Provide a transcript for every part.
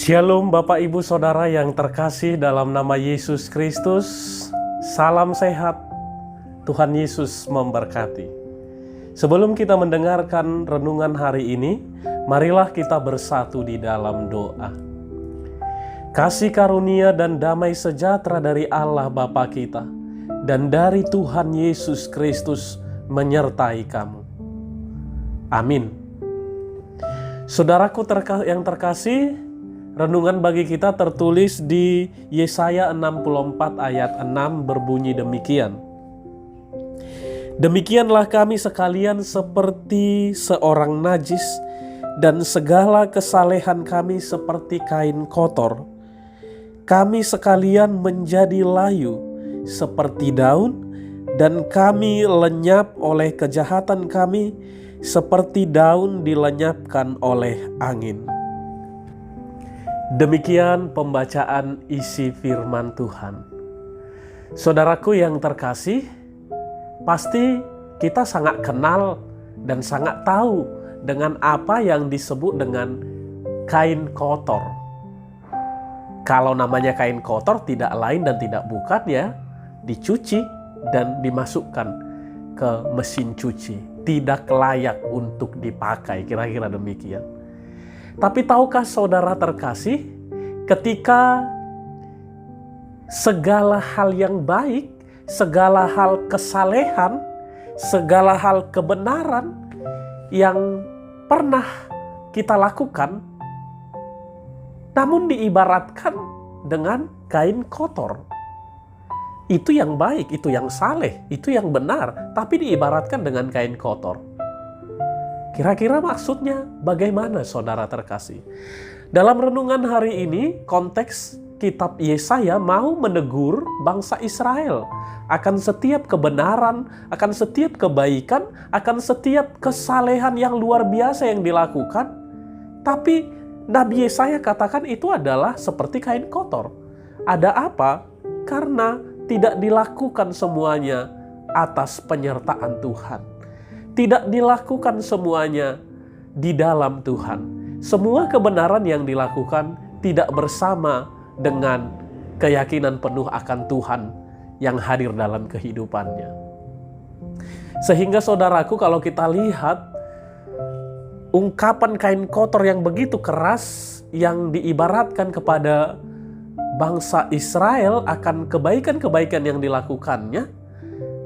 Shalom Bapak Ibu Saudara yang terkasih dalam nama Yesus Kristus. Salam sehat, Tuhan Yesus memberkati. Sebelum kita mendengarkan renungan hari ini, marilah kita bersatu di dalam doa. Kasih karunia dan damai sejahtera dari Allah Bapa kita dan dari Tuhan Yesus Kristus menyertai kamu. Amin. Saudaraku yang terkasih, renungan bagi kita tertulis di Yesaya 64 ayat 6 berbunyi demikian. Demikianlah kami sekalian seperti seorang najis, dan segala kesalehan kami seperti kain kotor. Kami sekalian menjadi layu seperti daun, dan kami lenyap oleh kejahatan kami seperti daun dilenyapkan oleh angin. Demikian pembacaan isi firman Tuhan. Saudaraku yang terkasih, pasti kita sangat kenal dan sangat tahu dengan apa yang disebut dengan kain kotor. Kalau namanya kain kotor tidak lain dan tidak bukan ya, dicuci dan dimasukkan ke mesin cuci. Tidak layak untuk dipakai, kira-kira demikian. Tapi tahukah saudara terkasih, ketika segala hal yang baik, segala hal kesalehan, segala hal kebenaran yang pernah kita lakukan, namun diibaratkan dengan kain kotor. Itu yang baik, itu yang saleh, itu yang benar, tapi diibaratkan dengan kain kotor. Kira-kira maksudnya bagaimana saudara terkasih? Dalam renungan hari ini, konteks kitab Yesaya mau menegur bangsa Israel akan setiap kebenaran, akan setiap kebaikan, akan setiap kesalehan yang luar biasa yang dilakukan. Tapi Nabi Yesaya katakan itu adalah seperti kain kotor. Ada apa? Karena tidak dilakukan semuanya atas penyertaan Tuhan. Tidak dilakukan semuanya di dalam Tuhan. Semua kebenaran yang dilakukan tidak bersama dengan keyakinan penuh akan Tuhan yang hadir dalam kehidupannya. Sehingga saudaraku, kalau kita lihat ungkapan kain kotor yang begitu keras yang diibaratkan kepada bangsa Israel akan kebaikan-kebaikan yang dilakukannya,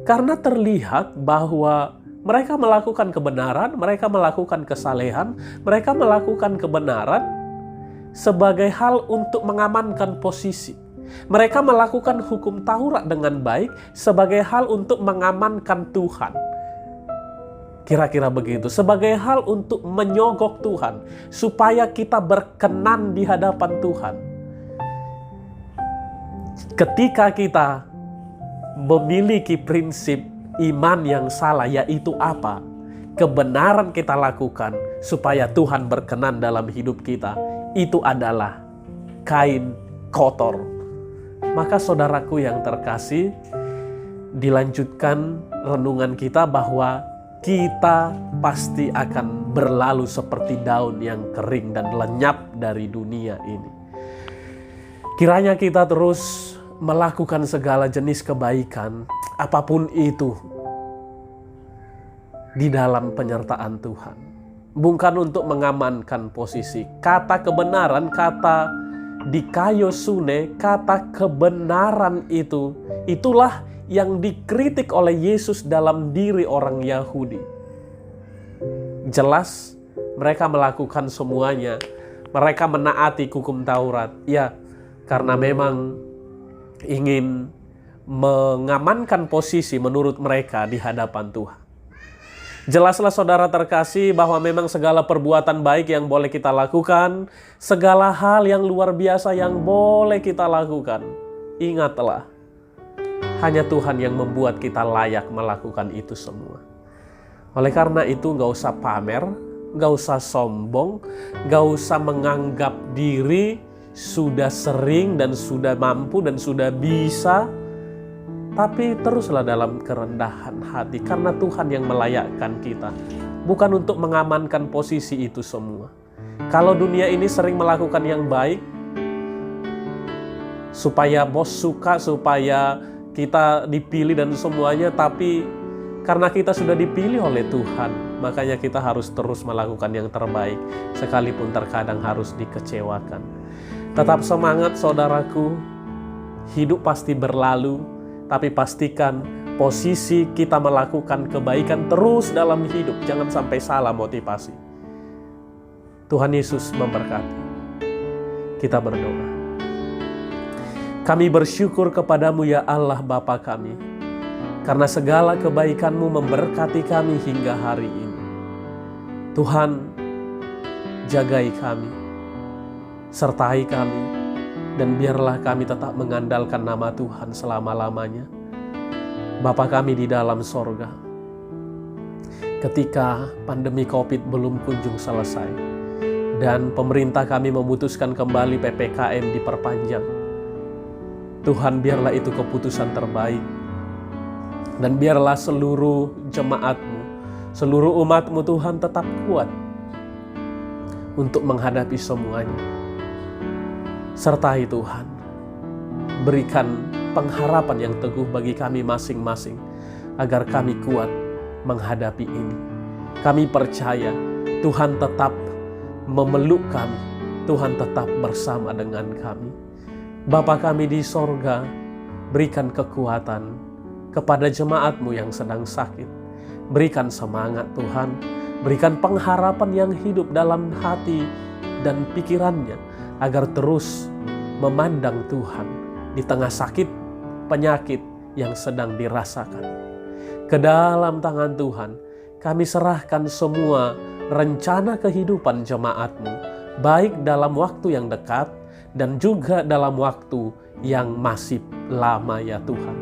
karena terlihat bahwa mereka melakukan kebenaran, mereka melakukan kesalehan, mereka melakukan kebenaran sebagai hal untuk mengamankan posisi. Mereka melakukan hukum Taurat dengan baik sebagai hal untuk mengamankan Tuhan. Kira-kira begitu, sebagai hal untuk menyogok Tuhan, supaya kita berkenan di hadapan Tuhan. Ketika kita memiliki prinsip iman yang salah, yaitu apa? Kebenaran kita lakukan supaya Tuhan berkenan dalam hidup kita. Itu adalah kain kotor. Maka saudaraku yang terkasih, dilanjutkan renungan kita bahwa kita pasti akan berlalu seperti daun yang kering dan lenyap dari dunia ini. Kiranya kita terus melakukan segala jenis kebaikan, apapun itu, di dalam penyertaan Tuhan. Bukan untuk mengamankan posisi. Kata kebenaran, kata dikaiosune, kata kebenaran itu, itulah yang dikritik oleh Yesus dalam diri orang Yahudi. Jelas mereka melakukan semuanya. Mereka menaati hukum Taurat. Ya, karena memang ingin mengamankan posisi menurut mereka di hadapan Tuhan. Jelaslah saudara terkasih bahwa memang segala perbuatan baik yang boleh kita lakukan, segala hal yang luar biasa yang boleh kita lakukan, ingatlah, hanya Tuhan yang membuat kita layak melakukan itu semua. Oleh karena itu gak usah pamer, gak usah sombong, gak usah menganggap diri sudah sering dan sudah mampu dan sudah bisa. Tapi teruslah dalam kerendahan hati, karena Tuhan yang melayakkan kita. Bukan untuk mengamankan posisi itu semua. Kalau dunia ini sering melakukan yang baik, supaya bos suka, supaya kita dipilih dan semuanya, tapi karena kita sudah dipilih oleh Tuhan, makanya kita harus terus melakukan yang terbaik, sekalipun terkadang harus dikecewakan. Tetap semangat saudaraku, hidup pasti berlalu, tapi pastikan posisi kita melakukan kebaikan terus dalam hidup. Jangan sampai salah motivasi. Tuhan Yesus memberkati. Kita berdoa. Kami bersyukur kepadamu ya Allah Bapa kami, karena segala kebaikan-Mu memberkati kami hingga hari ini. Tuhan, jagai kami, sertai kami, dan biarlah kami tetap mengandalkan nama Tuhan selama-lamanya. Bapa kami di dalam sorga, ketika pandemi COVID belum kunjung selesai, dan pemerintah kami memutuskan kembali PPKM diperpanjang, Tuhan biarlah itu keputusan terbaik, dan biarlah seluruh jemaat-Mu, seluruh umat-Mu Tuhan tetap kuat untuk menghadapi semuanya. Sertai Tuhan, berikan pengharapan yang teguh bagi kami masing-masing, agar kami kuat menghadapi ini. Kami percaya Tuhan tetap memeluk kami, Tuhan tetap bersama dengan kami. Bapa kami di sorga, berikan kekuatan kepada jemaat-Mu yang sedang sakit. Berikan semangat Tuhan, berikan pengharapan yang hidup dalam hati dan pikirannya, agar terus memandang Tuhan di tengah sakit penyakit yang sedang dirasakan. Ke dalam tangan Tuhan, kami serahkan semua rencana kehidupan jemaat-Mu, baik dalam waktu yang dekat dan juga dalam waktu yang masih lama ya Tuhan.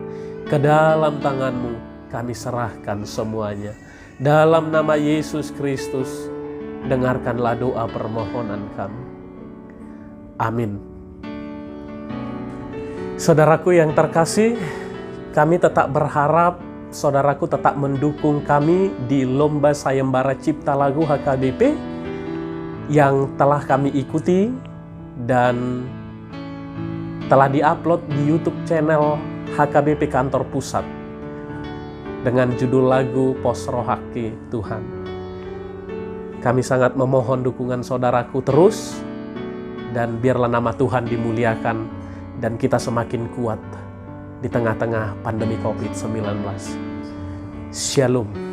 Ke dalam tangan-Mu kami serahkan semuanya. Dalam nama Yesus Kristus, dengarkanlah doa permohonan kami. Amin. Saudaraku yang terkasih, kami tetap berharap saudaraku tetap mendukung kami di Lomba Sayembara Cipta Lagu HKBP yang telah kami ikuti dan telah diupload di YouTube channel HKBP Kantor Pusat dengan judul lagu Pos Rohake Tuhan. Kami sangat memohon dukungan saudaraku terus, dan biarlah nama Tuhan dimuliakan dan kita semakin kuat di tengah-tengah pandemi COVID-19. Shalom.